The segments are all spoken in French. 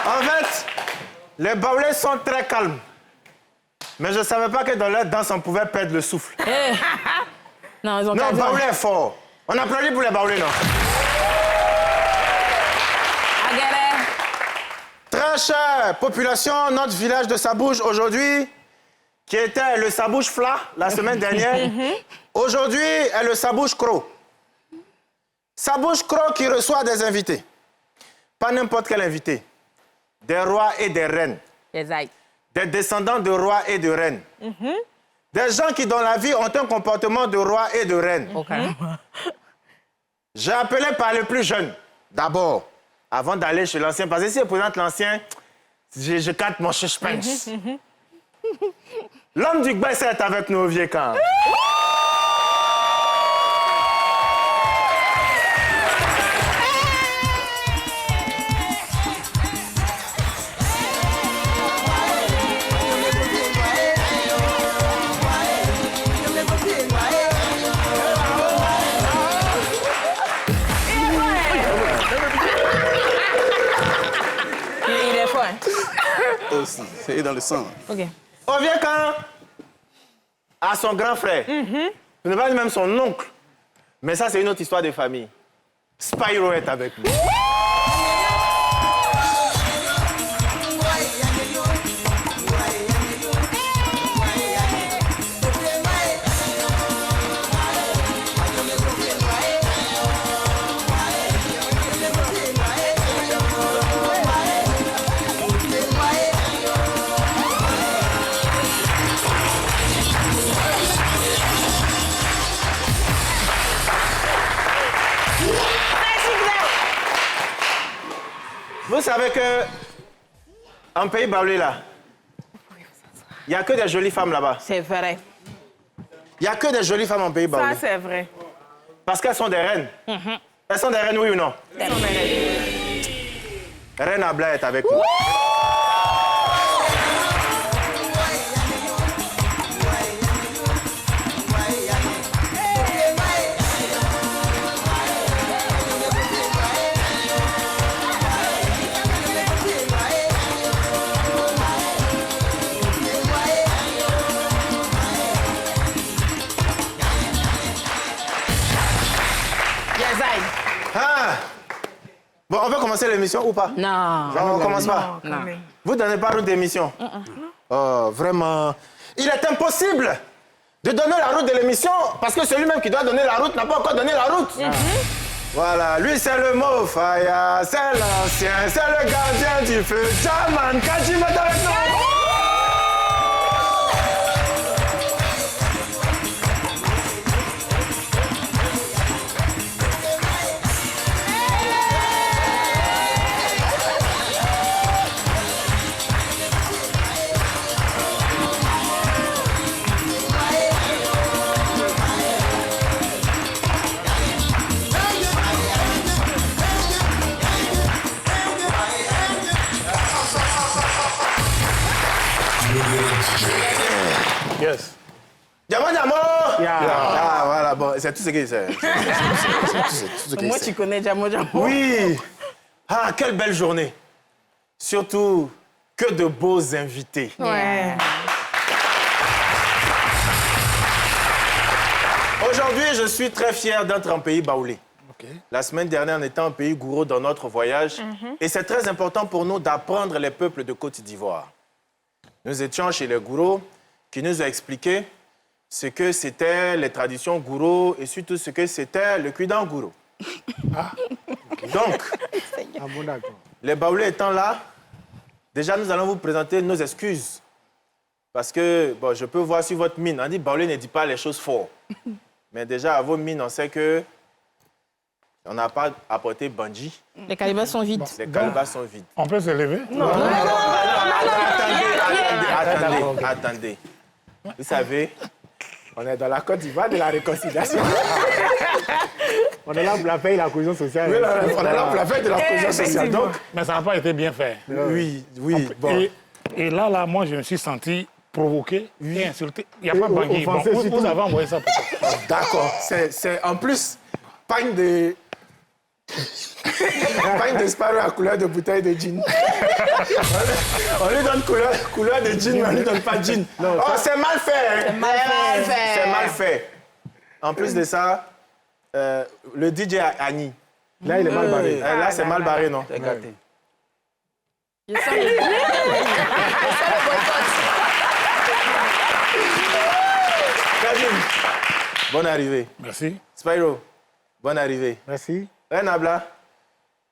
En fait, les Baoulés sont très calmes. Mais je ne savais pas que dans leur danse, on pouvait perdre le souffle. Non, ils ont Non, Baoulé est fort. On applaudit pour les Baoulés, non? Très chère population, notre village de Sabouche aujourd'hui, qui était le Sabouche Fla la semaine dernière, aujourd'hui est le Sabouche Cro. Sabouche Cro qui reçoit des invités. Pas n'importe quel invité. Des rois et des reines. Des descendants de rois et de reines. Des gens qui, dans la vie, ont un comportement de roi et de reine. J'ai appelé par le plus jeune, d'abord, avant d'aller chez l'ancien. Parce que si je présente l'ancien, je capte mon suspense. L'homme du Gbesse est avec nous au vieux camp. Aussi, c'est dans le sang. OK. Au vieux camp, à son grand frère. Ce n'est pas même son oncle. Mais ça, c'est une autre histoire de famille. Spyro est avec nous. Vous savez que en pays Baoulé, là, il n'y a que des jolies femmes là-bas. C'est vrai. Il n'y a que des jolies femmes en pays Baoulé. Ça, c'est vrai. Parce qu'elles sont des reines. Elles sont des reines, oui ou non? Elles sont des reines. Reine Abla est avec nous. Ah. Bon, on va commencer l'émission ou pas? Non. On commence pas? Non. Vous donnez pas route d'émission? Oh, vraiment. Il est impossible de donner la route de l'émission parce que celui-même qui doit donner la route n'a pas encore donné la route. Voilà, lui c'est le mot Faya, c'est l'ancien, c'est le gardien du feu. Chaman, Kajima avec nous. Yes. Diamo, Diamo. Yeah. Ah, voilà, bon, c'est tout ce qu'il sait. Moi, tu connais Jamo Jamo. Oui. Ah, quelle belle journée. Surtout, que de beaux invités. Ouais. Aujourd'hui, je suis très fier d'être en pays baoulé. La semaine dernière, on était en pays gourou dans notre voyage. Et c'est très important pour nous d'apprendre les peuples de Côte d'Ivoire. Nous étions chez les gourous qui nous ont expliqué ce que c'était les traditions gourou et surtout ce que c'était le cuidan gourou. Donc, les baoulés étant là, déjà nous allons vous présenter nos excuses. Parce que, bon, je peux voir sur votre mine, on dit baoulé ne dit pas les choses fort. Mais déjà, à vos mines, on sait que on n'a pas apporté bandit. Les calibas sont vides. Les calibas sont vides. On peut se lever? Attendez. Vous savez, On est dans la Côte d'Ivoire de la réconciliation. On est là pour la paix et la cohésion sociale. oui, on est là pour la fête de la cohésion sociale. Donc, Mais ça n'a pas été bien fait. oui, bon. Et là, moi, je me suis senti provoqué et insulté. Il n'y a pas Et Bangui. Bon, offensé vous surtout. avez envoyé ça pour ça. D'accord. C'est en plus, pagne de... pagne de Sparrow à couleur de bouteille de gin. On lui donne couleur de gin, mais on lui donne pas de gin. Oh, c'est mal fait. Hein? C'est mal fait. C'est mal fait. En plus de ça, le DJ Annie. Là, il est mal barré. Là, c'est mal barré, non? C'est gâté. Je sens le... Kadim, bonne arrivée. Merci. Spyro, bonne arrivée. Merci. Renabla,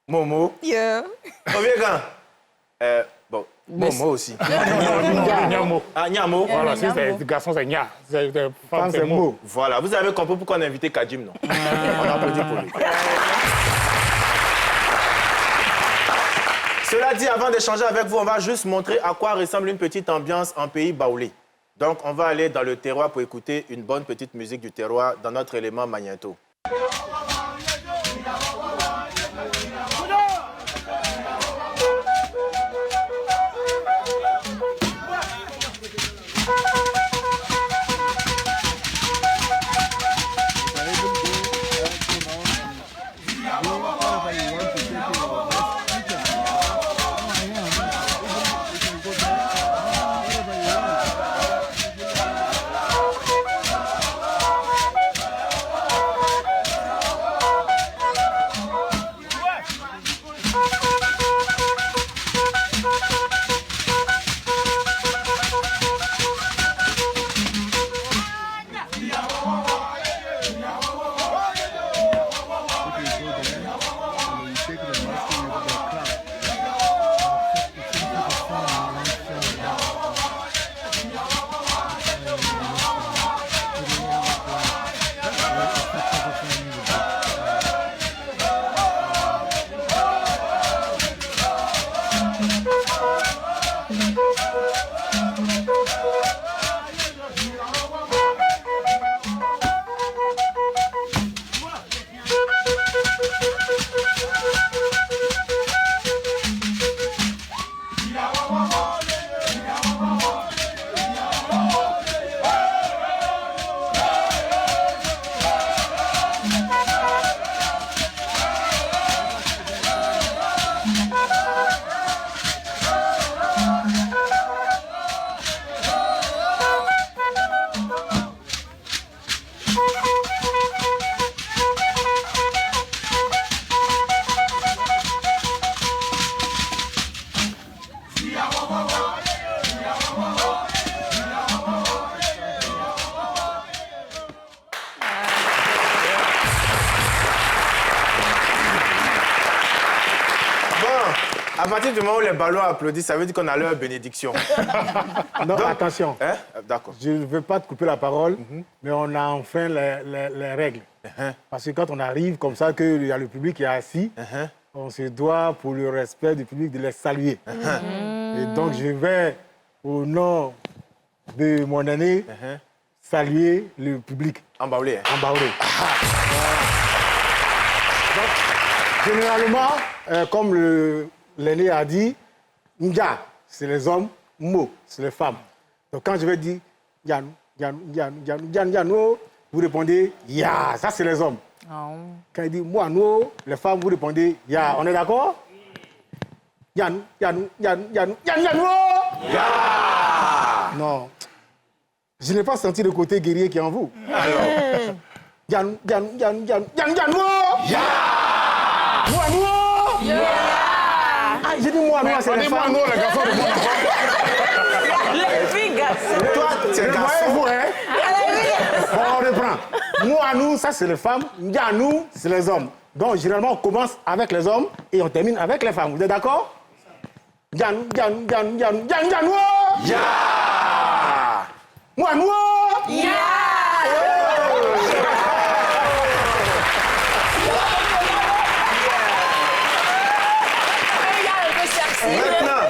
Momo, Yeah. Oviegan. Bon, Momo aussi. Nyamo. Ah, Nyamo. Voilà, si c'est garçon, c'est Nya. C'est femme, c'est Mo. Voilà, vous avez compris pourquoi on a invité Kadim, non? On applaudit pour lui. Cela dit, avant d'échanger avec vous, on va juste montrer à quoi ressemble une petite ambiance en pays baoulé. Donc, on va aller dans le terroir pour écouter une bonne petite musique du terroir dans notre élément magnéto. À partir du moment où les ballons applaudissent, ça veut dire qu'on a leur bénédiction. Non, attention. Hein? D'accord. Je ne veux pas te couper la parole, mais on a enfin les règles. Parce que quand on arrive comme ça, qu'il y a le public qui est assis, on se doit, pour le respect du public, de les saluer. Et donc, je vais, au nom de mon année, saluer le public. En Baoulé. Hein? En Baoulé. Donc, généralement, comme l'aîné a dit, Nga, c'est les hommes, Mo, c'est les femmes. Donc, quand je vais dire Yanou, Yanou, Yanou, Yanou, Yanou, Yanou, vous répondez Ya, ça c'est les hommes. Quand il dit Moano, les femmes, vous répondez Ya. On est d'accord? Yanou, Yanou, Yanou, Yanou, Yanou, Yanou! Ya! Non. Je n'ai pas senti le côté guerrier qui est en vous. Alors. Yanou, Yanou, Yanou, Yanou, Yanou, Yanou! Ya! Moano! Ya! Ah, j'ai dit Moano, c'est les femmes. Moano, les garçons de mon enfant. Les filles, garçons. Toi, tu es garçon. Vous, hein? Bon, on reprend. Mouanou, ça c'est les femmes. Yanou, c'est les hommes. Donc, généralement, on commence avec les hommes et on termine avec les femmes. Vous êtes d'accord? Yanou, Yanou, Yanou, Yanou, Yanou, Yanou! Ya! Mouanou! Ya! Maintenant,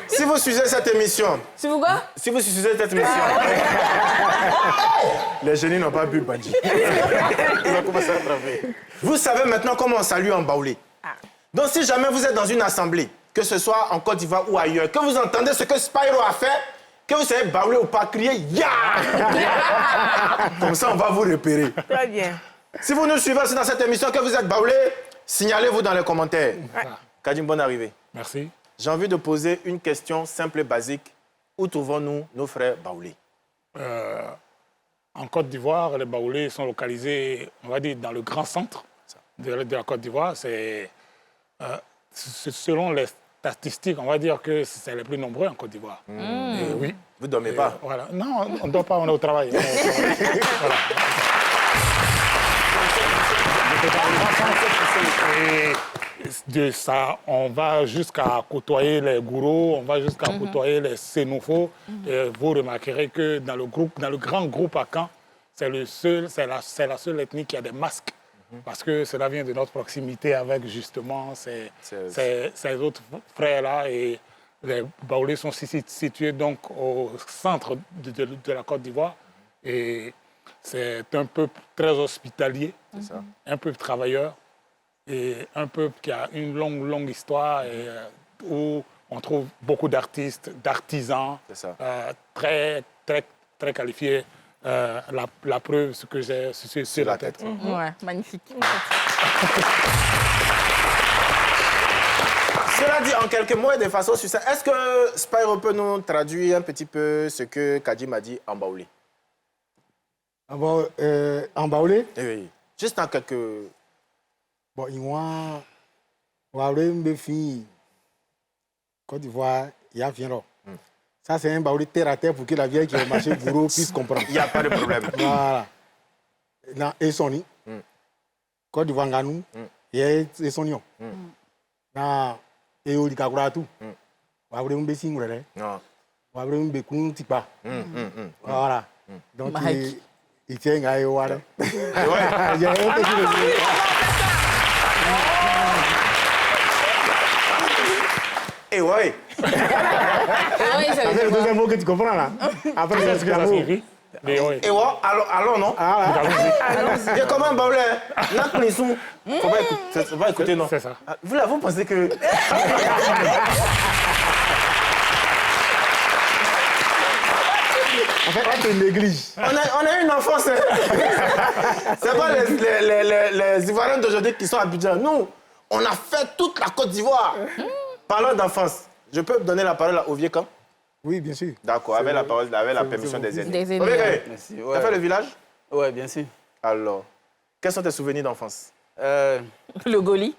si vous suivez cette émission, Tu veux quoi? si vous suivez cette émission, les génies n'ont pas bu Bandji. Ils ont commencé à travailler. Vous savez maintenant comment on salue en Baoulé. Donc si jamais vous êtes dans une assemblée, que ce soit en Côte d'Ivoire ou ailleurs, que vous entendez ce que Spyro a fait, que vous savez Baoulé ou pas, crier Ya! Comme ça, on va vous repérer. Très bien. Si vous nous suivez aussi dans cette émission, que vous êtes Baoulé, signalez-vous dans les commentaires. Kadim, bonne arrivée. Merci. J'ai envie de poser une question simple et basique. Où trouvons-nous nos frères Baoulés? En Côte d'Ivoire, les Baoulés sont localisés, on va dire, dans le grand centre de la Côte d'Ivoire. C'est selon les statistiques, on va dire que c'est les plus nombreux en Côte d'Ivoire. Et oui. Vous ne dormez pas? Voilà. Non, on ne dort pas, on est au travail. Voilà. Et de ça, on va jusqu'à côtoyer les gourous, on va jusqu'à côtoyer les sénoufos. Et vous remarquerez que dans le grand groupe à Caen, c'est la seule ethnie qui a des masques. Parce que cela vient de notre proximité avec justement ces autres frères-là. Et les Baoulés sont situés donc au centre de la Côte d'Ivoire. Et c'est un peuple très hospitalier, un peuple travailleur. Et un peuple qui a une longue histoire et, où on trouve beaucoup d'artistes, d'artisans très qualifiés. La preuve, ce que j'ai sur la tête. Ouais, magnifique. Cela dit, en quelques mots et de façon succincte, est-ce que Spyro peut nous traduire un petit peu ce que Kadim a dit en Baoulé? En Baoulé? Oui. Juste en quelques... Bon, il y a une fille, Côte d'Ivoire, il y a Vienro. Ça, c'est un Baoulé terre à terre pour que la vieille qui est au marché bourreau puisse comprendre. Il n'y a pas de problème. Voilà. Dans Essoni, Côte d'Ivoire, Nganou, il y a Essonion. Dans Eoli Kakouratu, il y a un Bessin, il y a un Bekoun Tipa. Voilà. Donc, il tient à Eouara. Et ouais. C'est le deuxième mot que tu comprends là. Après, Qu'est-ce que ça signifie? Mais oui. Et ouais, allons, non? Il y a comment Baoulé? Là, ils sont... Faut pas écouter, non? C'est ça. Vous pensez que... En fait, elle te néglige. On a une enfance. Hein. C'est pas les Ivoiriens d'aujourd'hui qui sont à Abidjan. Nous, on a fait toute la Côte d'Ivoire. Parlons d'enfance. Je peux donner la parole à Ovie Camp? Oui, bien sûr. D'accord, avec la permission des aînés. Des aînés. Merci. Tu as fait le village? Ouais, bien sûr. Alors, quels sont tes souvenirs d'enfance? Le Goli.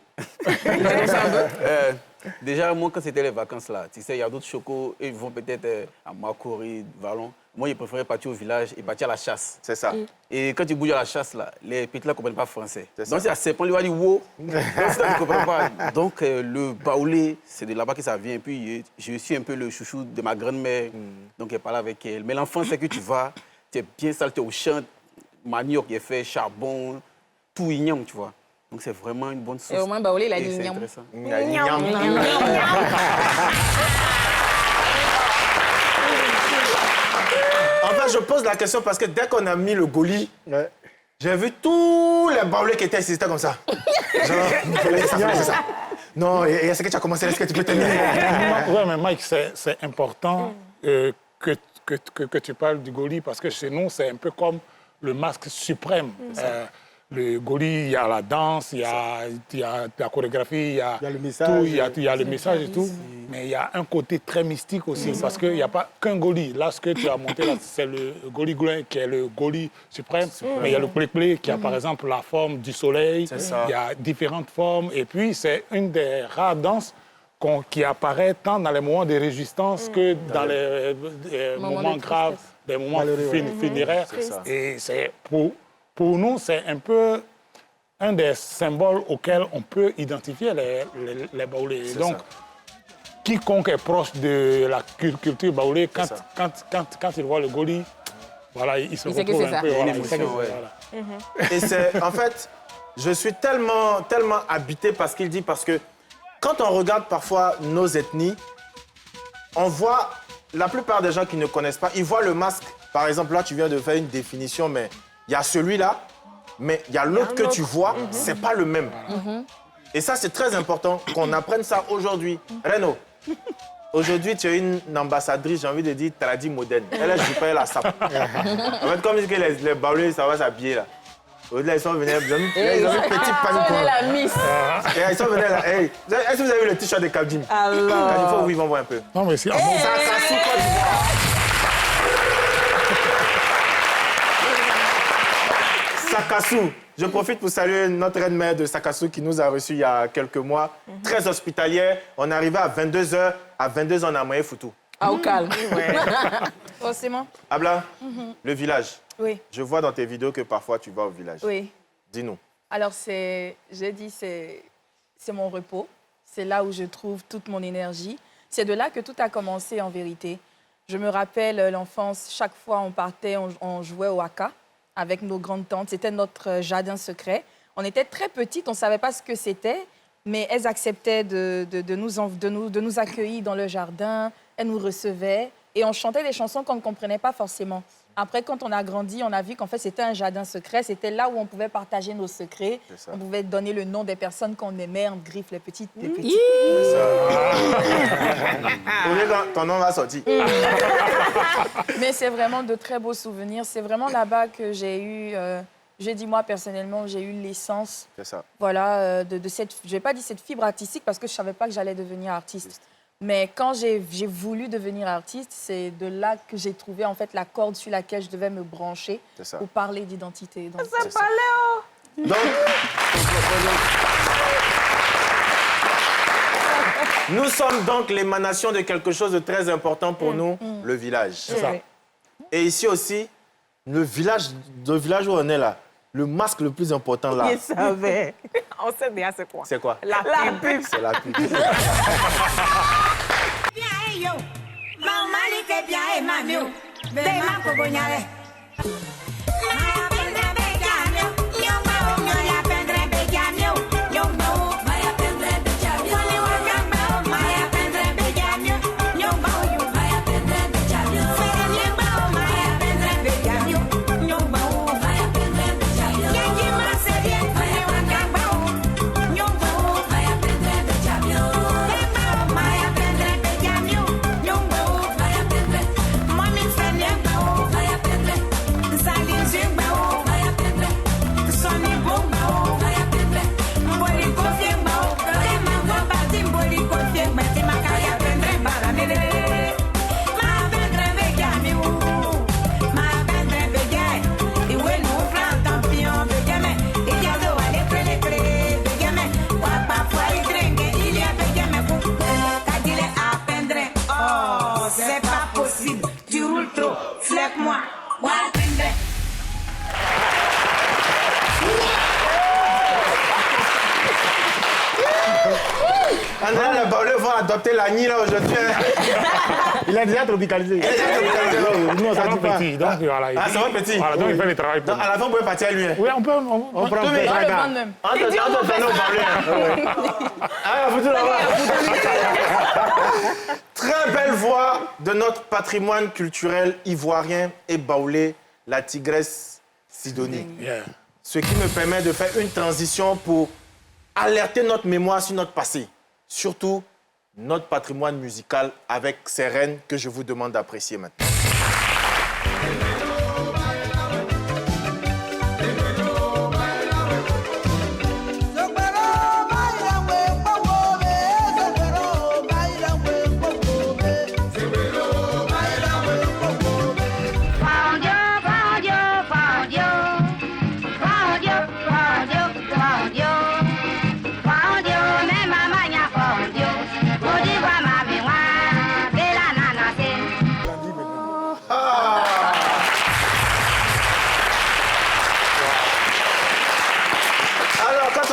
Déjà, moi, quand c'était les vacances là, tu sais, il y a d'autres chocos, ils vont peut-être à Makori, Vallon. Moi, je préférais partir au village et partir à la chasse. C'est ça. Et quand tu bouges à la chasse, là, les petits là ne comprennent pas français. C'est Donc, ça. c'est à serpent, lui va dire wow. Donc, ça, tu ne comprends pas. Donc, le baoulé, c'est de là-bas que ça vient. Et puis, je suis un peu le chouchou de ma grand-mère. Donc, elle parle avec elle. Mais l'enfance, c'est que tu vas, tu es bien sale, tu es au champ, manioc qui est fait, charbon, tout ignon, tu vois. Donc, c'est vraiment une bonne source. Et au moins, baoulé, il a Et dit c'est ignon. intéressant. En fait, je pose la question parce que dès qu'on a mis le goli, Ouais. j'ai vu tous les baoulés qui étaient ici, c'était comme ça. Genre, c'est ça. Non, et est-ce que tu as commencé? Est-ce que tu peux terminer? Oui, mais Mike, c'est important que tu parles du goli parce que chez nous, c'est un peu comme le masque suprême. Le goli, il y a la danse, il y a la chorégraphie, il y a le message. tout, il y a le message et tout. Mais il y a un côté très mystique aussi parce qu'il n'y a pas qu'un goli. Là, ce que tu as monté, là, c'est le goli gouin qui est le goli suprême. Mais il y a le plé-plé qui a par exemple la forme du soleil. ça. Il y a différentes formes. Et puis, c'est une des rares danses qui apparaît tant dans les moments de résistance que dans les moments de graves, tristesse. des moments Malheureux, ouais. funéraires. ça. Et c'est pour nous, c'est un peu un des symboles auxquels on peut identifier les baoulés. Donc, ça. quiconque est proche de la culture baoulé, quand il voit le goli, voilà, il se Il sait que retrouve c'est un ça. peu. Voilà, Une il sait que émotion, c'est- ouais. voilà. Et c'est, en fait, je suis tellement habité par ce qu'il dit parce que quand on regarde parfois nos ethnies, on voit la plupart des gens qui ne connaissent pas, ils voient le masque. Par exemple, là, tu viens de faire une définition, mais il y a celui-là, mais il y a l'autre que tu vois, c'est pas le même. Et ça, c'est très important qu'on apprenne ça aujourd'hui. Reno, aujourd'hui, tu es une ambassadrice, j'ai envie de dire, tradie moderne. Elle est super la sape. En fait, comme je dis que les baoulés, ça va s'habiller là. Au-delà, ils sont venus, ils ont mis une petite panique. Elle est la miss. Et ils sont venus là. Hey, est-ce que vous avez vu le t-shirt de Kabdim? Alors. Il faut, oui, ils vont voir un peu. Non, mais c'est Ça sous Côte d'Ivoire. Sakassou. Je profite pour saluer notre reine-mère de Sakassou qui nous a reçus il y a quelques mois. Très hospitalière. On est arrivé à 22h. À 22h, on a moyen foutu. Ah, au calme. Forcément. Abla, le village. Oui, Je vois dans tes vidéos que parfois tu vas au village. oui. Dis-nous. Alors, c'est mon repos. C'est là où je trouve toute mon énergie. C'est de là que tout a commencé, en vérité. Je me rappelle l'enfance, chaque fois on partait, on jouait au haka avec nos grandes tantes. C'était notre jardin secret. On était très petites, on ne savait pas ce que c'était, mais elles acceptaient de nous accueillir dans le jardin. Elles nous recevaient et on chantait des chansons qu'on ne comprenait pas forcément. Après, quand on a grandi, on a vu qu'en fait, c'était un jardin secret. C'était là où on pouvait partager nos secrets. ça. On pouvait donner le nom des personnes qu'on aimait, on griffe les petites, les petits. Ton nom va sortir. Mais c'est vraiment de très beaux souvenirs. C'est vraiment là-bas que j'ai eu, j'ai dit moi personnellement, j'ai eu l'essence, C'est ça. voilà, de cette, je vais pas dire cette fibre artistique parce que je savais pas que j'allais devenir artiste. Mais quand j'ai voulu devenir artiste, c'est de là que j'ai trouvé en fait la corde sur laquelle je devais me brancher C'est ça. pour parler d'identité. Donc, C'est ça. Donc, nous sommes donc l'émanation de quelque chose de très important pour nous, le village. C'est ça. Et ici aussi, le village où on est là, le masque le plus important là, Il savait. On sait déjà c'est quoi. c'est quoi? La pub. C'est la pub. Mami, André, les Baoulés vont adopter l'agni là aujourd'hui. Il est déjà tropicalisé. Nous, on s'en dit pas. Petit, donc, voilà, ça va petit. Voilà, donc il fait le travail pour donc, à la fin, vous pouvez partir à lui. Oui, on peut. On prend Tout, mais- Pas le vendre même. Entre nos Baoulés. Ah, foutu là-bas. Très belle voix de notre patrimoine culturel ivoirien et baoulé, la tigresse Sidonie. Yeah. Ce qui me permet de faire une transition pour alerter notre mémoire sur notre passé. Surtout notre patrimoine musical avec ces reines que je vous demande d'apprécier maintenant.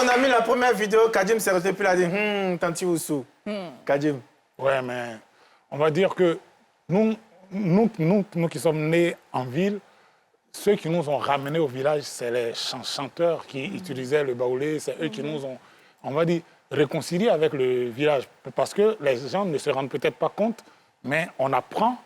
On a mis la première vidéo, Kadim s'est retenu, puis il a dit Tanti Oussou. Kadim. Ouais, mais on va dire que nous qui sommes nés en ville, ceux qui nous ont ramenés au village, c'est les chanteurs qui utilisaient le baoulé, c'est eux qui nous ont, on va dire, réconciliés avec le village. Parce que les gens ne se rendent peut-être pas compte, mais on apprend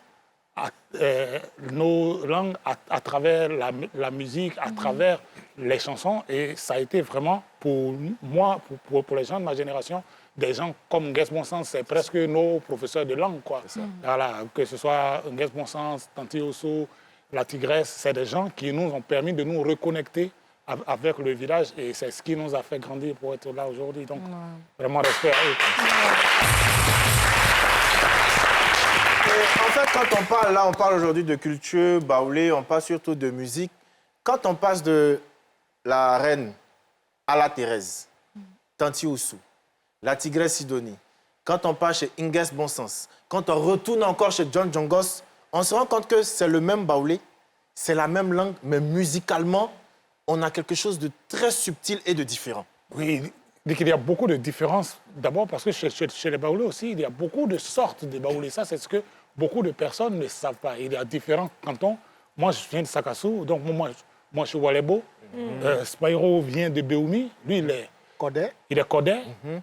nos langues à travers la musique, à travers les chansons. Et ça a été vraiment, pour moi, pour les gens de ma génération, des gens comme Nguès Bonsens, c'est presque nos professeurs de langue, quoi. Voilà, que ce soit Nguès Bonsens, Tanti Oussou, la Tigresse, c'est des gens qui nous ont permis de nous reconnecter avec le village. Et c'est ce qui nous a fait grandir pour être là aujourd'hui. Donc, vraiment respect à eux. En fait, quand on parle là, on parle aujourd'hui de culture, baoulé, on parle surtout de musique. Quand on passe de la reine à la Thérèse, Tanti Oussou, la Tigresse Sidonie, quand on passe chez Nguès Bonsens, quand on retourne encore chez John Jongos, on se rend compte que c'est le même baoulé, c'est la même langue, mais musicalement, on a quelque chose de très subtil et de différent. Oui, il y a beaucoup de différences. D'abord parce que chez les baoulés aussi, il y a beaucoup de sortes de baoulés. Ça, c'est ce que beaucoup de personnes ne savent pas. Il y a différents cantons. Moi, je viens de Sakassou, donc moi je suis Walebo. Spyro vient de Béoumi. Lui, il est Codé.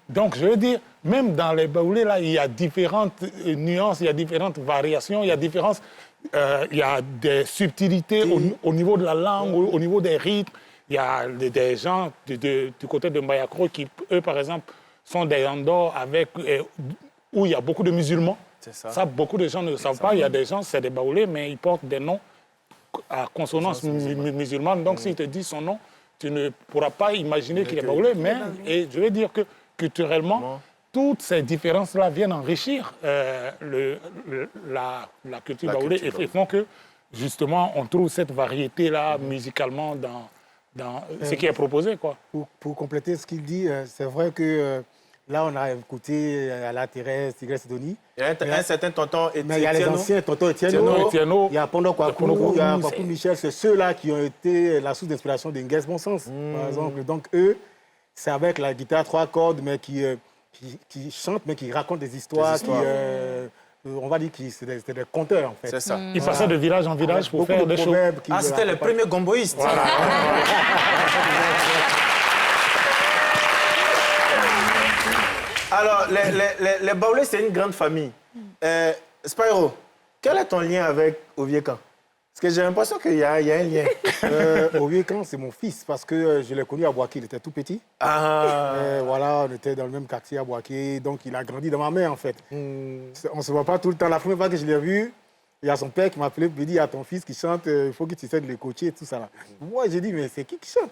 Donc, je veux dire, même dans les baoulés, là, il y a différentes nuances, il y a différentes variations, il y a des subtilités au niveau de la langue, au niveau des rythmes. Il y a des gens du côté de Mbayakro qui, eux, par exemple, sont des Andor où il y a beaucoup de musulmans. C'est ça. Ça, beaucoup de gens ne le savent pas. Il y a des gens, c'est des baoulés, mais ils portent des noms à consonance musulmane. Donc, s'il te dit son nom, tu ne pourras pas imaginer qu'il est baoulé. Mais et je veux dire que culturellement, toutes ces différences-là viennent enrichir la culture baoulée et font que, justement, on trouve cette variété-là musicalement dans ce qui est proposé, quoi. Pour compléter ce qu'il dit, c'est vrai que là, on a écouté à la Thérèse, Tigresse Sidonie. Il y a un certain tonton Etienne. Mais il y a les anciens, tonton Etienne, il y a Pondo Kwakou, il y a Kwakou Michel, c'est ceux-là qui ont été la source d'inspiration de Nguès Bonsens, par exemple. Donc, eux, c'est avec la guitare 3 cordes, mais qui chantent, mais qui racontent des histoires. On va dire que c'était des conteurs, en fait. C'est ça. Ils passaient de village en village pour faire des choses. C'était les premiers gomboïstes. Voilà. Alors, les baoulés, c'est une grande famille. Spyro, quel est ton lien avec Oviekan? Parce que j'ai l'impression qu'il y a un lien. Oviekan, c'est mon fils, parce que je l'ai connu à Boaké, il était tout petit. Voilà, on était dans le même quartier à Boaké, donc il a grandi dans ma main, en fait. On ne se voit pas tout le temps. La première fois que je l'ai vu, il y a son père qui m'a appelé, il me dit, il y a ton fils qui chante, il faut que tu essaies de le coacher et tout ça. Là. Moi, j'ai dit, mais c'est qui chante?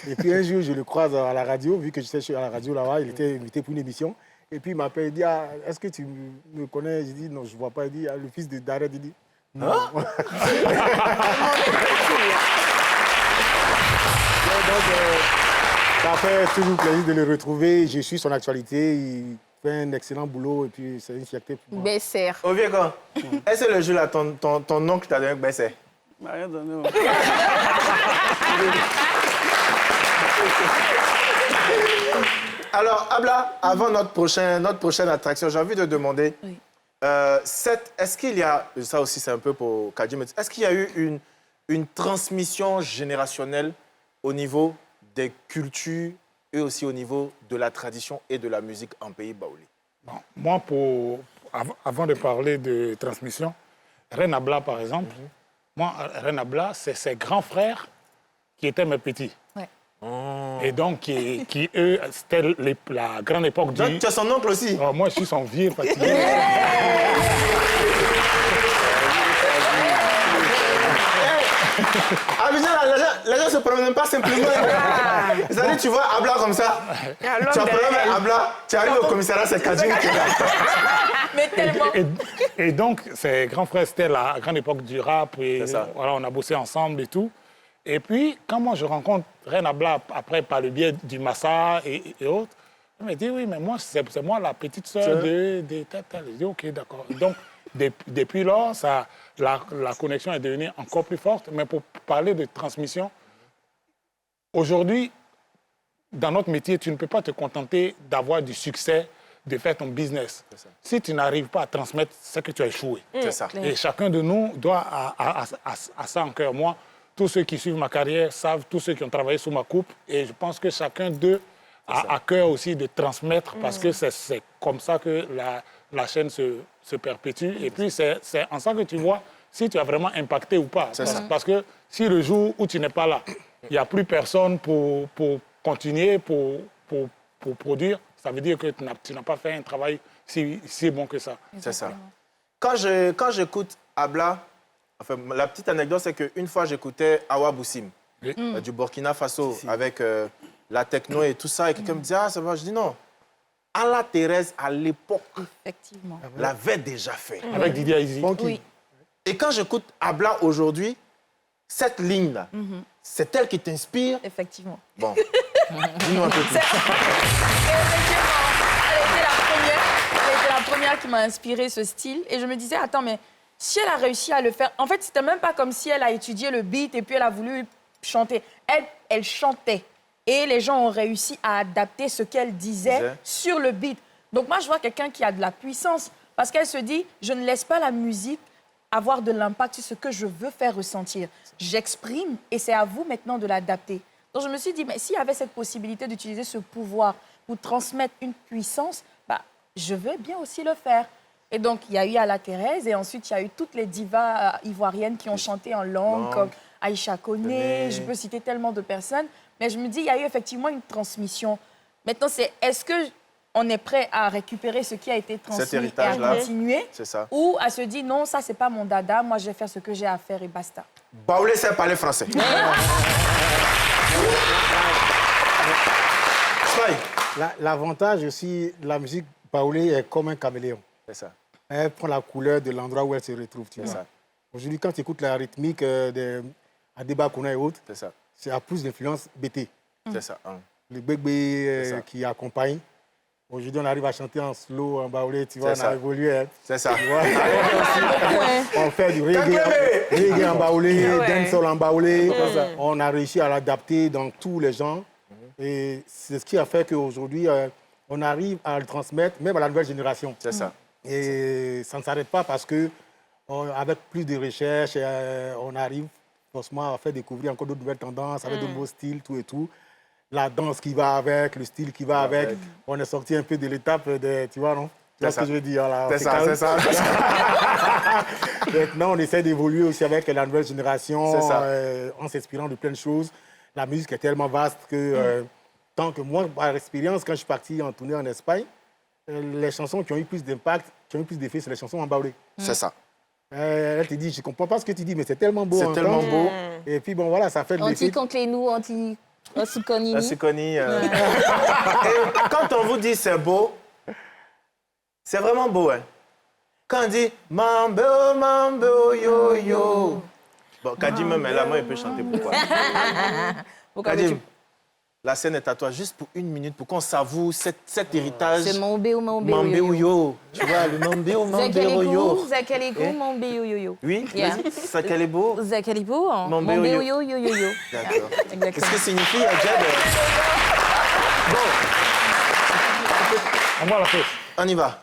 Et puis un jour, je le croise à la radio, vu que j'étais à la radio là-bas, il était invité pour une émission. Et puis il m'appelle, il dit, est-ce que tu me connais? J'ai dit, non, je ne vois pas. Il dit, le fils de Dared, il dit, non. Donc, ça fait toujours plaisir de le retrouver. Je suis son actualité. Il fait un excellent boulot et puis c'est une fierté pour moi. Besser. Oviekan, est-ce que le jour là, ton oncle t'a donné un Besser? Rien donné. Alors, Abla, avant notre prochaine attraction, j'ai envie de demander, Oui. est-ce qu'il y a, ça aussi c'est un peu pour Kadim, est-ce qu'il y a eu une transmission générationnelle au niveau des cultures et aussi au niveau de la tradition et de la musique en pays baoulé? Bon, moi, avant de parler de transmission, Reine Abla, par exemple, moi, Reine Abla, c'est ses grands frères qui étaient mes petits. Ouais. Et donc, qui eux, c'était la grande époque du... Donc, tu es son oncle aussi? Oh, moi, je suis son vieux fatigué. Abidjan, les gens ne se promènent pas simplement. C'est-à-dire, tu vois Abla comme ça, tu as problème Abla, tu arrives au commissariat, c'est Kadim qui est là. Mais tellement. Et donc, ses grands frères, c'était la grande époque du rap. Et C'est ça. voilà, on a bossé ensemble et tout. Et puis, quand moi, je rencontre Reine Abla, après, par le biais du Massa et autres, elle me dit, oui, mais moi, c'est moi la petite sœur de Tata. Je dis, OK, d'accord. Donc, depuis lors, la connexion est devenue encore plus forte. Mais pour parler de transmission, aujourd'hui, dans notre métier, tu ne peux pas te contenter d'avoir du succès, de faire ton business. Si tu n'arrives pas à transmettre, c'est que tu as échoué. C'est ça. Et chacun de nous doit à ça en cœur. Moi, tous ceux qui suivent ma carrière savent, tous ceux qui ont travaillé sous ma coupe. Et je pense que chacun d'eux a à cœur aussi de transmettre parce que c'est comme ça que la chaîne se perpétue. Et puis, c'est en ça que tu vois si tu as vraiment impacté ou pas. Parce que si le jour où tu n'es pas là, il n'y a plus personne pour continuer, pour produire, ça veut dire que tu n'as pas fait un travail si bon que ça. C'est ça. Quand j'écoute Abla, enfin, la petite anecdote, c'est qu'une fois, j'écoutais Awa Boussim, du Burkina Faso, avec la techno et tout ça, et quelqu'un me disait, ah, ça va, je dis non. Ala Thérèse, à l'époque, Effectivement. l'avait déjà fait. Avec Didier Aïzi. Oui. Et quand j'écoute Abla aujourd'hui, cette ligne-là, c'est elle qui t'inspire. Effectivement. Bon, dis-nous un peu plus. Effectivement, elle était la première qui m'a inspiré ce style. Et je me disais, attends, mais si elle a réussi à le faire... En fait, c'était même pas comme si elle a étudié le beat et puis elle a voulu chanter. Elle chantait. Et les gens ont réussi à adapter ce qu'elle disait sur le beat. Donc moi, je vois quelqu'un qui a de la puissance. Parce qu'elle se dit, je ne laisse pas la musique avoir de l'impact sur ce que je veux faire ressentir. J'exprime et c'est à vous maintenant de l'adapter. Donc je me suis dit, mais s'il y avait cette possibilité d'utiliser ce pouvoir pour transmettre une puissance, bah, je veux bien aussi le faire. Et donc, il y a eu Ala Thérèse et ensuite, il y a eu toutes les divas ivoiriennes qui ont chanté en langue, comme Aïcha Koné, je peux citer tellement de personnes. Mais je me dis, il y a eu effectivement une transmission. Maintenant, c'est est-ce qu'on est prêt à récupérer ce qui a été transmis et à continuer? C'est ça. Ou à se dire, non, ça, c'est pas mon dada, moi, je vais faire ce que j'ai à faire et basta. Baoulé sait parler français. L'avantage aussi de la musique baoulé est comme un caméléon. C'est ça. Elle prend la couleur de l'endroit où elle se retrouve. Tu vois. Aujourd'hui, quand tu écoutes la rythmique à Débat Kouna et autres, c'est à plus d'influence BT. C'est ça. Le bébé qui accompagne. Aujourd'hui, on arrive à chanter en slow, en baoulé, tu vois, on a évolué. Hein. C'est ça. On fait du reggae en baoulé, dancehall en baoulé. On a réussi à l'adapter dans tous les genres. Et c'est ce qui a fait qu'aujourd'hui, on arrive à le transmettre, même à la nouvelle génération. C'est ça. Et ça ne s'arrête pas parce que, avec plus de recherches, on arrive forcément à faire découvrir encore d'autres nouvelles tendances, avec de nouveaux styles, tout et tout. La danse qui va avec, le style qui va avec. On est sorti un peu de l'étape de, tu vois, non? Tu vois ce que je veux dire là? C'est ça, c'est ça. Maintenant, on essaie d'évoluer aussi avec la nouvelle génération, en s'inspirant de plein de choses. La musique est tellement vaste que, tant que moi, par expérience, quand je suis parti en tournée en Espagne, les chansons qui ont eu plus d'impact, qui ont eu plus d'effet, c'est les chansons en baoulé. C'est ça. Elle te dit, je ne comprends pas ce que tu dis, mais c'est tellement beau. C'est tellement beau. Et puis, bon, voilà, ça fait de l'effet. Anti-Conclénou, anti-Sukonini. Anti-Sukonini. Et quand on vous dit c'est beau, c'est vraiment beau, hein. Quand on dit mambo, mambo, yo, yo. Bon, Kadim, même là, moi, il peut chanter pourquoi. Kadim, la scène est à toi, juste pour 1 minute, pour qu'on savoure cet héritage. C'est Mambé ou Mambé ou yo. Tu vois, le Mambé ou Mambé ou yo. Zakalikou, Mambé ou yo yo. Oui, vas-y, Zakalibo. Zakalibo, Mambé ou yo yo yo yo. D'accord. Qu'est-ce que signifie Adjad? Bon, voit la sauce. On y va.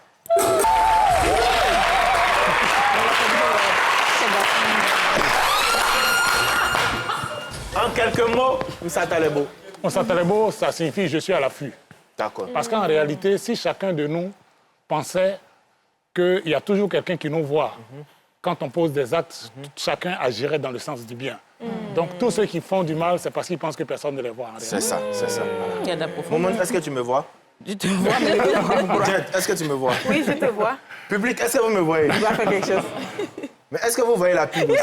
En quelques mots, Moussa Talebo. Moussa Talebo, ça signifie je suis à l'affût. D'accord. Parce qu'en réalité, si chacun de nous pensait qu'il y a toujours quelqu'un qui nous voit, quand on pose des actes, chacun agirait dans le sens du bien. Donc tous ceux qui font du mal, c'est parce qu'ils pensent que personne ne les voit. En réalité. C'est ça, c'est ça. Il y a de la profondeur. Moment, est-ce que tu me vois? Je te vois, mais Jet, est-ce que tu me vois? Oui, je te vois. Public, est-ce que vous me voyez? Tu dois faire quelque chose. Mais est-ce que vous voyez la pub aussi?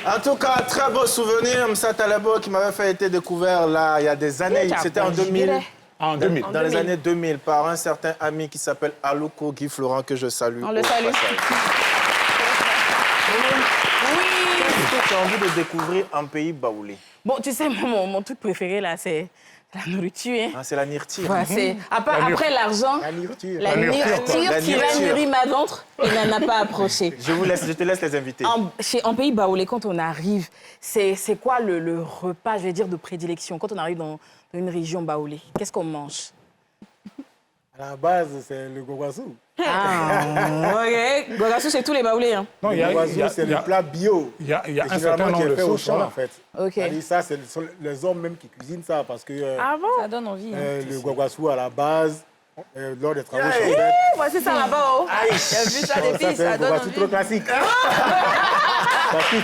En tout cas, très beau souvenir, Moussa Talebo qui m'avait fait être découvert là il y a des années. C'était en 2000. En 2000. Dans les années 2000, par un certain ami qui s'appelle Alouko Guy Florent, que je salue. On le salue. Qu'est-ce que tu as envie de découvrir en pays baoulé? Bon, tu sais, mon truc préféré, là, c'est la nourriture. Hein. Ah, c'est la nirtire. Ouais, c'est... Après l'argent, La nourriture. la nourriture qui va nourriture. nourrir ma ventre, il n'en a pas approché. Je te laisse les inviter. En pays baoulé, quand on arrive, c'est quoi le repas, je vais dire, de prédilection quand on arrive dans une région baoulé? Qu'est-ce qu'on mange? À la base, c'est le gogoazou. Ah, OK. Gogassou, c'est tous les baoulés. Hein. Non, Le gogoazou, c'est le plat bio. Il y a Et un certain généralement, qui nombre est de fait au sauces. champ, Voilà. en fait. OK. C'est-à-dire, ça, ce sont les hommes même qui cuisinent ça, parce que Ah bon? Ça donne envie. Hein. le gogoazou, à la base, lors des travaux Hey. champêtres, Moi, c'est ça là-bas. Oh. Aïe. J'ai vu ça ça, depuis, c'est ça un donne gogoazou envie. trop classique. Parce qu'il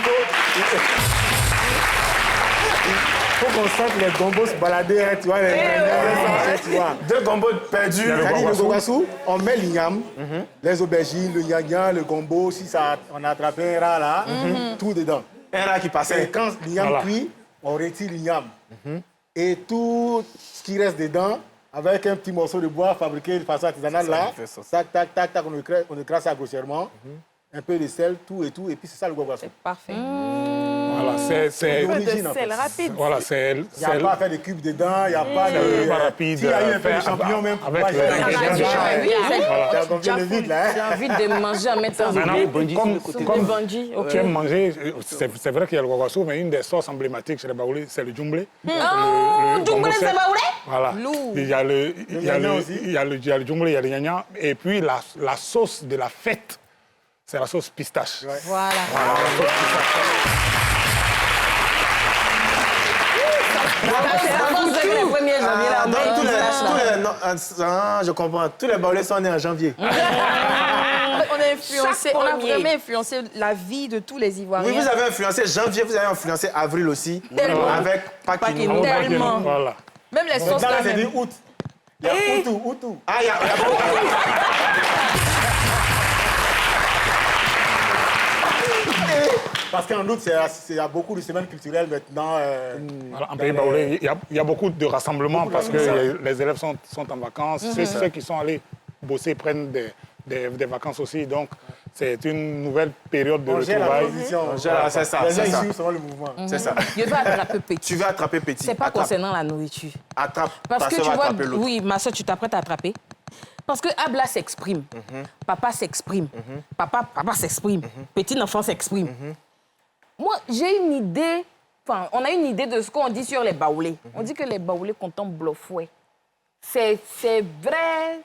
faut qu'on sente les gombos se balader, hein, tu vois, tu vois. Deux gombos perdus. C'est-à-dire, le gogoazou, on met l'igname, les aubergines, le gnagnan, le gombo, si ça, on a attrapé un rat là, tout dedans. Un rat qui Et passait. quand l'igname Voilà. cuit, on retire l'igname. Et tout ce qui reste dedans, avec un petit morceau de bois fabriqué de façon artisanale Ça, là, on fait ça. tac, tac, tac, tac, on écrase ça grossièrement, un peu de sel, tout, et puis c'est ça le gogoazou. Parfait. Voilà, c'est... L'origine, en fait. C'est rapide. Voilà, c'est... Il n'y a pas à faire de cubes dedans, il n'y a pas de... pas rapide. S'il y a eu un peu de Faire champignons même, avec moi, les j'ai ingrédients de chaque. confié le vide là. J'ai envie de manger en mettant Maintenant, oublier Bundy sur le côté. du bungee. OK. tu aimes manger, c'est vrai qu'il y a le guaguassou, mais une des sauces emblématiques chez les baoulés, c'est le djumblé. Oh, Le djumblé, gombo c'est sec. baoulé? Voilà. Il y a le gnagnan aussi. il y a le djumblé, il y a le gnagnan. Et puis la sauce de la fête, c'est la sauce pistache. Voilà. Le 1er janvier, là, Donc, on tous met les, une pistache, là. je comprends. Tous les baoulés sont nés en janvier. On a influencé, on a premier. vraiment influencé la vie de tous les Ivoiriens. Oui, vous avez influencé janvier, vous avez influencé avril aussi. Tellement. Avec Pakinou. Tellement. Voilà. Même les sauces Là, là c'est dit même. août. Il y a Outou. Ah, il y a Parce qu'en août, il y a beaucoup de semaines culturelles maintenant. Voilà, en dans pays les- baoulé, il y a beaucoup de rassemblements parce que les élèves sont en vacances. Ceux qui sont allés bosser prennent des vacances aussi. Donc, c'est une nouvelle période de On gère la retrouvailles. transition. gère, c'est ça, Les c'est gens ça. suivent selon le mouvement. C'est ça. Je veux attraper petit. Tu veux attraper petit. C'est pas Attrape. concernant la nourriture. Attrape. Parce Ta que sœur tu va vois, attraper l'autre. oui, ma soeur, tu t'apprêtes à attraper. Parce que Abla s'exprime, papa s'exprime, papa s'exprime, petit enfant s'exprime. Moi, j'ai une idée, enfin, on a une idée de ce qu'on dit sur les baoulés. On dit que les baoulés contemplent Blofouet. C'est vrai,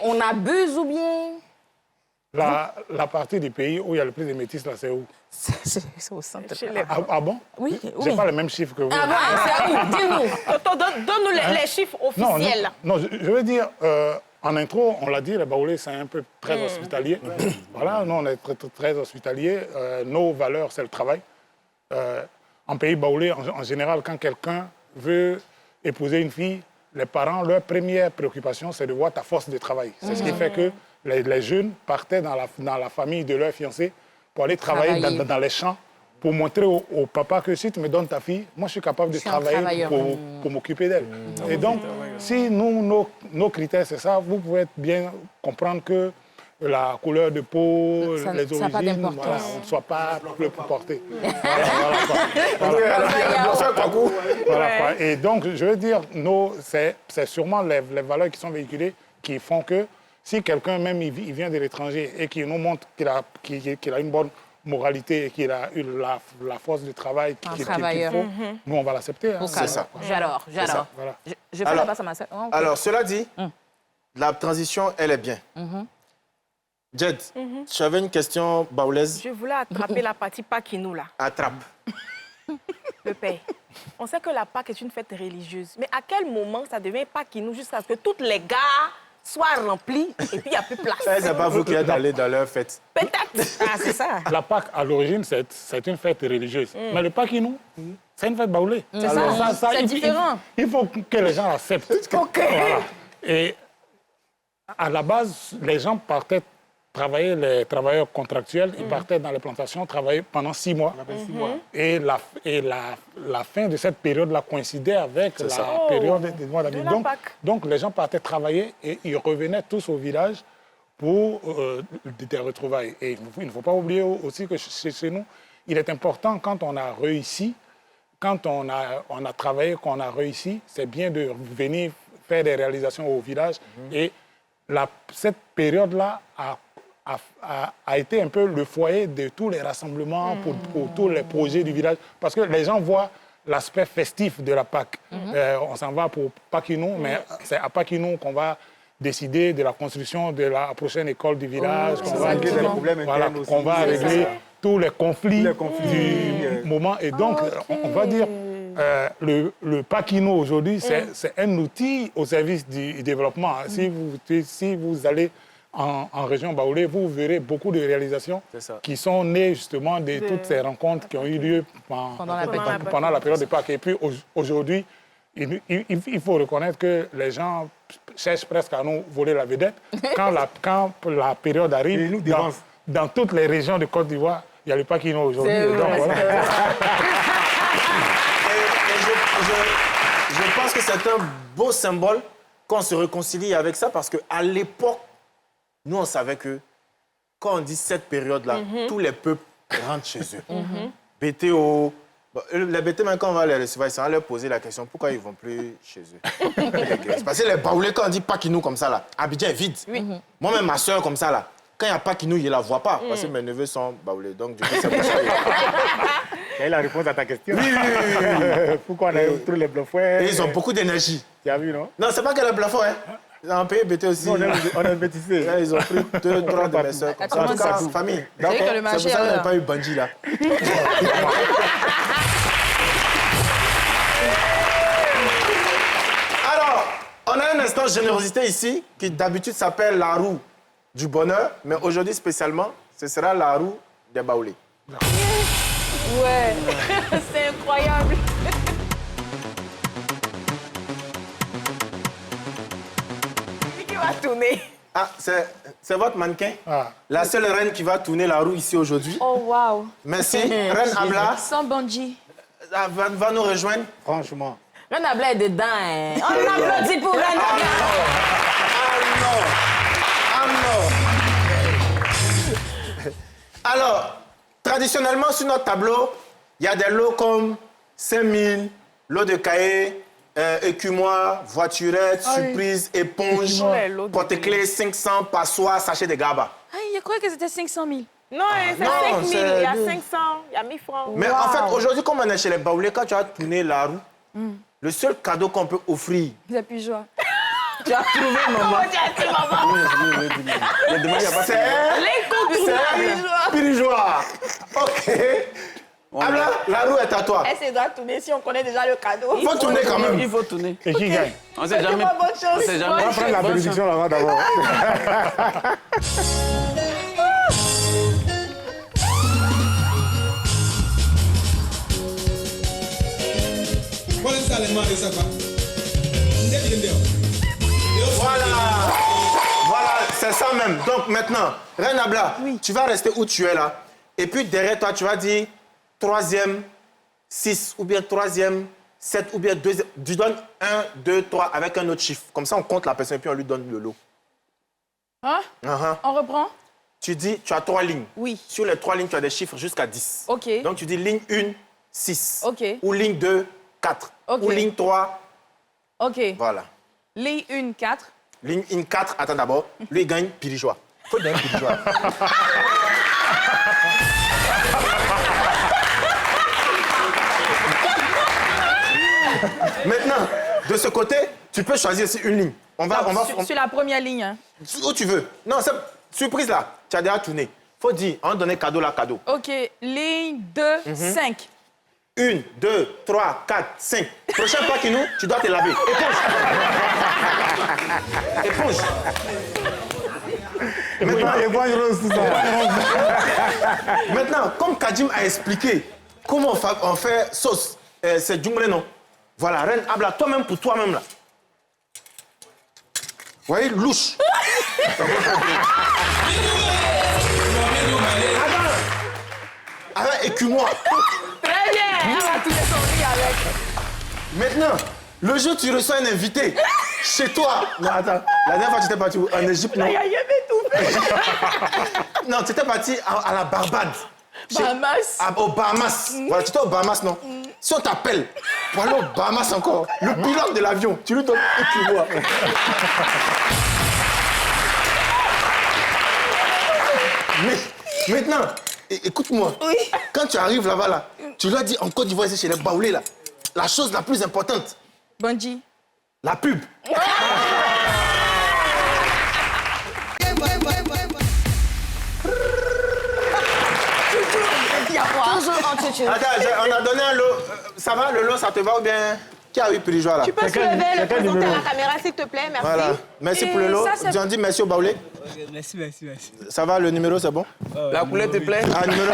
on abuse ou bien... La partie du pays où il y a le plus de métis, là, c'est où? C'est au centre. Ah bon? Oui, J'ai oui. pas les mêmes chiffres que vous. Ah bon, c'est où? Dis-nous. Donne-nous les chiffres Non, officiels. non, je veux dire, en intro, on l'a dit, les baoulés, c'est un peu très hospitalier. Voilà, nous, on est très hospitalier. Nos valeurs, c'est le travail. En pays baoulé, en général, quand quelqu'un veut épouser une fille, les parents, leur première préoccupation, c'est de voir ta force de travail. C'est ce qui fait que les jeunes partaient dans la famille de leur fiancé pour aller travailler dans les champs, pour montrer au papa que si tu me donnes ta fille, moi, je suis capable de suis un travailler travailleur. pour m'occuper d'elle. Et donc, si nos critères, c'est ça, vous pouvez bien comprendre que la couleur de peau, Ça- les ça n'a pas origines, d'importance. voilà, on ne soit pas le plus porté. Voilà, quoi. Et donc, je veux dire, c'est sûrement les valeurs qui sont véhiculées qui font que si quelqu'un, même il vient de l'étranger et qui nous montre qu'il a une bonne moralité et qu'il a eu la force de travail qu'il faut, travailleur. nous, on va l'accepter. Hein. C'est ça. J'adore, j'adore. Voilà. Je fais Alors- la passe à ma sœur. Oh, ok. Alors, cela dit, la transition, elle est bien. Jed, tu avais une question baoulaise. Je voulais attraper la partie Pakinou, là. Attrape. Le père. On sait que la Pâque est une fête religieuse. Mais à quel moment ça devient Pakinou jusqu'à ce que toutes les gares soient remplies et puis il n'y a plus de place? C'est pas vous qui êtes allés dans leur fête. Peut-être. Ah, c'est ça. La Pâque, à l'origine, c'est une fête religieuse. Mais le Pakinou, c'est une fête baoulée. C'est ça, Alors, c'est différent. Il faut que les gens l'acceptent. OK. Voilà. Et à la base, les gens partaient travailler, les travailleurs contractuels, ils partaient dans les plantations travailler pendant 6 mois. Et la fin de cette période-là coincidait avec la période des mois d'avril. de la Pâque. Donc, les gens partaient travailler et ils revenaient tous au village pour des retrouvailles. Et il ne faut pas oublier aussi que chez nous, il est important, quand on a réussi, quand on a travaillé, qu'on a réussi, c'est bien de venir faire des réalisations au village. Et cette période-là a été un peu le foyer de tous les rassemblements pour tous les projets du village. Parce que les gens voient l'aspect festif de la Pâque. On s'en va pour Pakinou, mais c'est à Pakinou qu'on va décider de la construction de la prochaine école du village, qu'on va régler les problèmes voilà, internes aussi. qu'on va régler tous les conflits, du moment. Et donc, on va dire, le Pakinou aujourd'hui, c'est un outil au service du développement. Si vous allez en région baoulée, vous verrez beaucoup de réalisations qui sont nées justement de toutes ces rencontres qui ont eu lieu pendant la période de Pâques. Et puis aujourd'hui, il faut reconnaître que les gens cherchent presque à nous voler la vedette. Quand la période Ils arrive, nous devancent. dans toutes les régions de Côte d'Ivoire, il y a le Pakinou aujourd'hui. C'est Et donc, vrai, voilà. Et je pense que c'est un beau symbole qu'on se réconcilie avec ça parce qu'à l'époque, nous, on savait que quand on dit cette période-là, tous les peuples rentrent chez eux. BTO, les BT, même quand on va les recevoir, on va leur poser la question pourquoi ils ne vont plus chez eux. Parce que les baoulés, quand on dit Pakinou comme ça, là, Abidjan est vide. Moi-même, ma soeur comme ça, là, quand il n'y a Pakinou, je ne la vois pas parce que mes neveux sont baoulés. Donc, du coup, c'est pour ça. Quelle est la réponse à ta question? Oui. Pourquoi on a tous les bluffeurs? Et ils ont beaucoup d'énergie. Tu as vu, non? Non, c'est pas qu'elle est plafond, hein. Ils ont payé BT aussi. Nous, on est bêtissés. Là, ils ont pris 2, 3 de mes soeurs. Comme ça. En tout cas, famille. C'est vrai que le C'est marché pour ça qu'on est n'a là. pas eu Bandit, là. Alors, on a un instant générosité ici, qui d'habitude s'appelle la roue du bonheur, mais aujourd'hui spécialement, ce sera la roue des baoulés. Ouais. C'est incroyable. Qui va tourner? Ah, c'est votre mannequin? Ah. La seule reine qui va tourner la roue ici aujourd'hui. Oh, waouh. Merci. Reine Abla Sans Bandit. va nous rejoindre. Franchement. Reine Abla est dedans. Hein. On applaudit pour Reine Abla. Ah non. Alors, traditionnellement, sur notre tableau, il y a des lots comme 5000, lots de cahiers, écumoire, voiturette, surprise, éponge, Ouais, lot de porte-clés, 500, passoire, sachet de gaba. Ah, je croyais que c'était 500 000. Non, c'est non, 5 000, c'est- il y a 500, il y a 1000 francs. Mais en fait, aujourd'hui, comme on est chez les baoulés, quand tu as tourné la roue, le seul cadeau qu'on peut offrir, C'est plus joie. Tu as trouvé maman. c'est Pirigeois. OK. Abla, la roue est à toi. Elle se doit tourner si on connaît déjà le cadeau. Il faut tourner quand même. Il faut tourner. Et qui gagne? On sait jamais. Bonne On chance. sait jamais. On va prendre la bénédiction là-bas d'abord. Voilà. Voilà, c'est ça même. Donc maintenant, Reine Abla, tu vas rester où tu es là. Et puis derrière toi, tu vas dire 3e, 6 ou bien 3e, 7 ou bien 2e. Tu donnes 1, 2, 3 avec un autre chiffre. Comme ça, on compte la personne et puis on lui donne le lot. Hein? On reprend? Tu dis, tu as 3 lignes. Oui. Sur les 3 lignes, tu as des chiffres jusqu'à 10. OK. Donc tu dis ligne 1, 6. OK. Ou ligne 2, 4. OK. Ou ligne 3, OK. voilà. Ligne 1, 4. Ligne 1, 4, attends d'abord. Lui, il gagne Pirigeois. Faut gagner Pirigeois. côté, tu peux choisir aussi une ligne. On va Sur la première ligne. Hein. où tu veux. Non, c'est surprise là. Tu as déjà tourné. Faut dire, on va donner cadeau là, cadeau. OK, ligne 2, 5. 1, 2, 3, 4, 5. Prochain pas qui nous, tu dois te laver. Éponge. Maintenant, comme Kadim a expliqué comment on fait sauce, c'est djungle, non? Voilà, Reine Abla, toi-même pour toi-même là. Vous voyez, louche. Avec écumoire. Très bien, on va tout les avec. Maintenant, le jour où tu reçois un invité chez toi. Non, attends, la dernière fois tu étais parti où? En Égypte, non? Non, tu étais parti à la Barbade. Bahamas. Au Bahamas. Voilà, tu étais au Bahamas, non? Si on t'appelle pour aller au Bahamas encore, le pilote de l'avion, tu lui donnes et tu vois. Mais maintenant, écoute-moi. Oui. Quand tu arrives là-bas, là, tu leur dis en Côte d'Ivoire, chez les Baoulés, là, la chose la plus importante. Bungie. La pub. Attends, on a donné un lot. Ça va, le lot, ça te va ou bien? Qui a eu Pirigeois là? Tu peux se lever et le présenter à la caméra, s'il te plaît, merci. Voilà. Merci pour le lot. J'en dis merci au Baoulé. Merci. Ça va, le numéro, c'est bon? La couleur te plaît? Ah, numéro.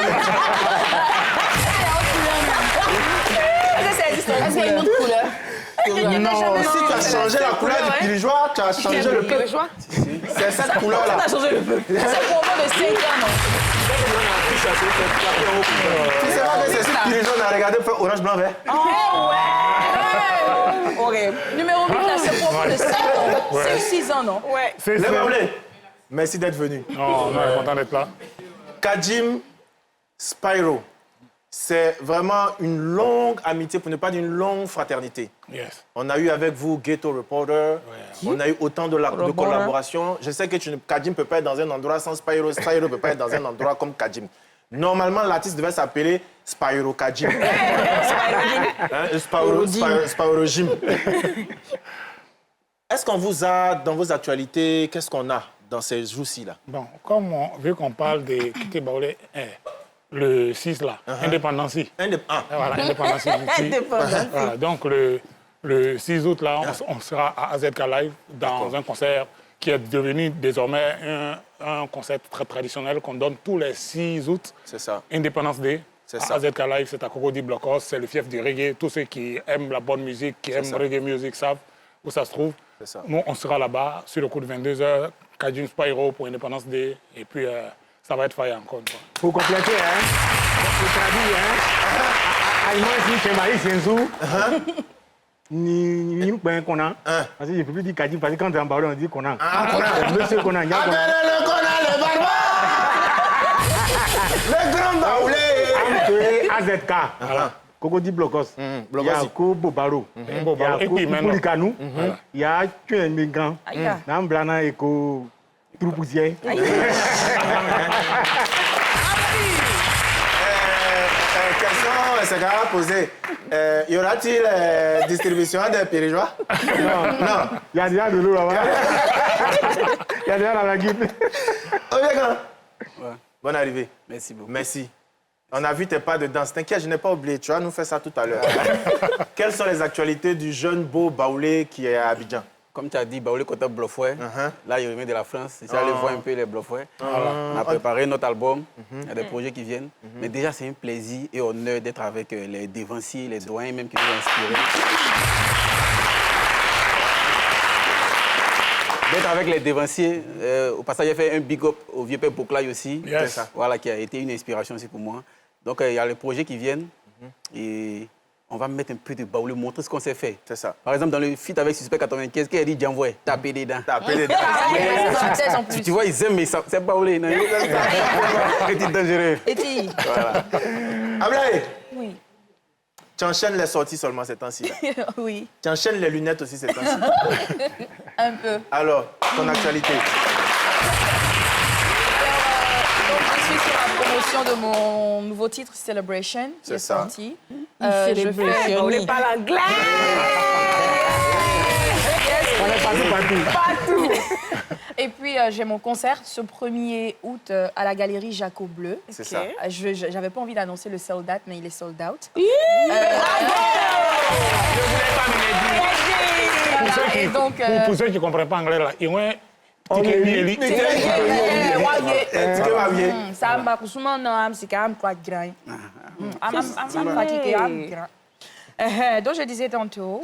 Est-ce qu'il y a une autre couleur? Non, si tu as changé la couleur du Pirigeois, tu as changé le peuple. C'est cette couleur-là. Tu as changé le peuple. C'est pour moi de 5 ans, non? Tu sais pas que c'est ce Pirigeois, on a regardé pour orange, blanc, vert. OK. Numéro 8, là, c'est pour moi de 5 ans. 5-6 ans, non? Ouais. Les Baoulés, merci d'être venu. Non, on est content d'être là. Kadim, Spyro, c'est vraiment une longue amitié, pour ne pas dire une longue fraternité. Yes. On a eu avec vous Ghetto Reporter, on a eu autant de collaborations. Je sais que Kadim ne peut pas être dans un endroit sans Spyro, Spyro ne peut pas être dans un endroit comme Kadim. Normalement, l'artiste devait s'appeler Spyro Kadim. Spyro Jim. Est-ce qu'on vous a, dans vos actualités, qu'est-ce qu'on a dans ces jours-ci là? Bon, vu qu'on parle de Kité Baoulé, le 6 là, indépendance. Voilà, indépendance. Voilà, donc le 6 août là, on sera à AZK Live dans un concert qui est devenu désormais un concert très traditionnel qu'on donne tous les 6 août. C'est ça. Independence Day. C'est ça. AZK Live, c'est à Cocody Blocos, c'est le fief du reggae. Tous ceux qui aiment la bonne musique, qui aiment reggae music savent où ça se trouve. C'est ça. Nous, on sera là-bas sur le coup de 22h, Kadim Spyro pour Independence Day. Et puis, ça va être fire encore une fois. Pour compléter, pour traduire, Aïman, si tu m'as dit, c'est ni ben qu'on a. Parce que je ne peux plus dire Kadim, parce que quand tu es en Baoulé, on dit qu'on a. Monsieur qu'on a, le grand Baoulé. AZK. Cocody Blocos. Il y a Kobo Baro. Il y a Koulikanou. Il y a Tué Megan. Il y a Blana et Ko Troupousier. Question, c'est quand même posée. Y aura-t-il distribution des Pirigeois? Non. Il y a déjà de l'eau là-bas. Il y a déjà dans la guide. Bonne arrivée. Merci beaucoup. Merci. On a vu tes pas de danse. T'inquiète, je n'ai pas oublié. Tu vas nous faire ça tout à l'heure. Quelles sont les actualités du jeune beau Baoulé qui est à Abidjan? Comme tu as dit, Baoulé côté Blofouet. Là, il revient de la France. Il allé voir un peu les Blofouet. On a préparé notre album. Il y a des projets qui viennent. Mais déjà, c'est un plaisir et honneur d'être avec les dévanciers, les doyens même qui nous ont inspirés. D'être avec les dévanciers. Au passage, j'ai fait un big up au vieux père Boklay aussi. Yes. Voilà, qui a été une inspiration aussi pour moi. Donc, il y a les projets qui viennent. Et on va mettre un peu de Baoulé, montrer ce qu'on sait faire. C'est ça. Par exemple, dans le feat avec Suspect 95, qui a dit Djanvoy, taper des dents. Taper des dents. Tu vois, ils aiment, mais c'est Baoulé. Petit dangereux. Voilà. Ablaye. Oui. Tu enchaînes les sorties seulement ces temps-ci. Oui, Tu enchaînes les lunettes aussi ces temps-ci. un peu. Alors, ton actualité. Donc, je suis sur la promotion de mon nouveau titre, Celebration, qui est ça. sorti. Je fais... On parle anglais. Partout. Et puis, j'ai mon concert ce 1er août à la galerie Jaco Bleu. C'est ça. J'avais pas envie d'annoncer le sold out, mais il est sold out. Et donc, Pour ceux qui ne comprennent pas anglais, là, ils vont Samba kusuma no am sikam kwa grand. Am fatigué am grand. Donc je disais tantôt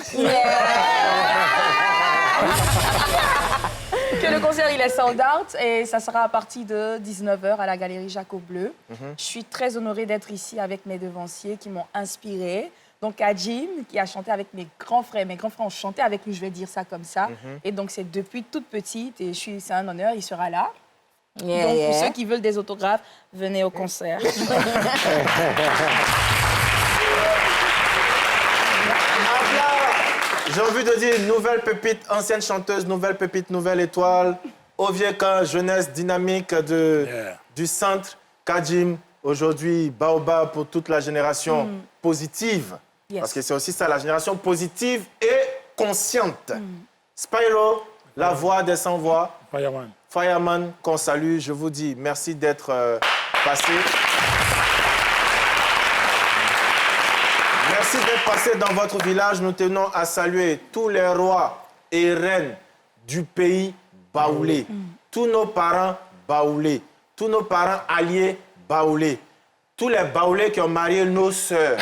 que le concert il est sold out et ça sera à partir de 19h à la galerie Jaco Bleu. Je suis très honorée d'être ici avec mes devanciers qui m'ont inspirée. Donc Adjim qui a chanté avec mes grands frères ont chanté avec lui, je vais dire ça comme ça. Et donc c'est depuis toute petite et c'est un honneur, il sera là. Donc pour ceux qui veulent des autographes, venez au concert. J'ai envie de dire nouvelle pépite, ancienne chanteuse, nouvelle pépite, nouvelle étoile. Ovieka, jeunesse dynamique du centre. Kadjim, aujourd'hui, Baobab pour toute la génération positive. Parce que c'est aussi ça, la génération positive et consciente. Spyro, la voix des sans-voix. Fireman. Fireman, qu'on salue. Je vous dis merci d'être passé. Merci d'être passé dans votre village. Nous tenons à saluer tous les rois et reines du pays baoulé. Tous nos parents baoulés. Tous nos parents alliés baoulés. Tous les baoulés qui ont marié nos sœurs.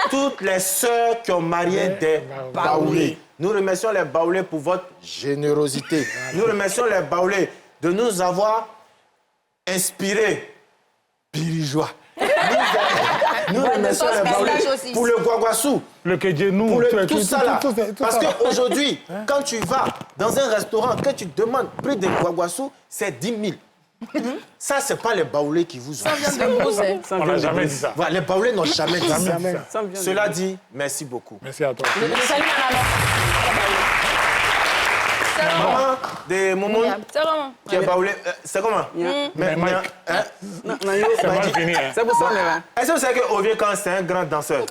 Toutes les sœurs qui ont marié des baoulés. Nous remercions les baoulés pour votre générosité. Nous remercions les baoulés de nous avoir inspirés. Birijois. Nous remercions les baoulés pour le guaguassou. Le Kedjenou. Pour tout ça là. Parce qu'aujourd'hui, quand tu vas dans un restaurant, que tu demandes prix de guaguassou, c'est 10 000. Ça, c'est pas les baoulés qui vous ont. Ça vient de vous, hein. On n'a jamais dit ça. Voilà, les baoulés n'ont jamais dit ça. Jamais. Cela dit, merci beaucoup. Merci à toi. Je salue ma maman. Maman de Momo C'est vraiment. qui est baoulé. C'est comment? Mais Mike, c'est mal fini. Hein. C'est pour ça, mais là. Est-ce que vous savez qu'Ovie, quand c'est un grand danseur?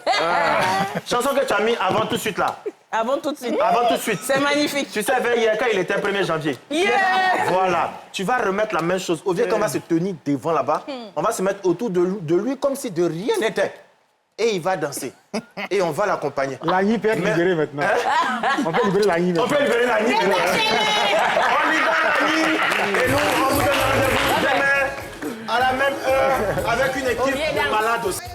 Chanson que tu as mis avant tout de suite là. Avant tout de suite. Avant tout de suite. C'est magnifique. Tu savais hier quand il était 1er janvier. Voilà. Tu vas remettre la même chose. Ovie, quand on va se tenir devant là-bas, on va se mettre autour de lui comme si de rien n'était. Et il va danser. Et on va l'accompagner. L'agni peut être libéré maintenant. On peut libérer l'agni maintenant. On peut libérer l'agni. On libère l'agni. Et nous, on vous donne rendez-vous demain à la même heure avec une équipe de malades aussi.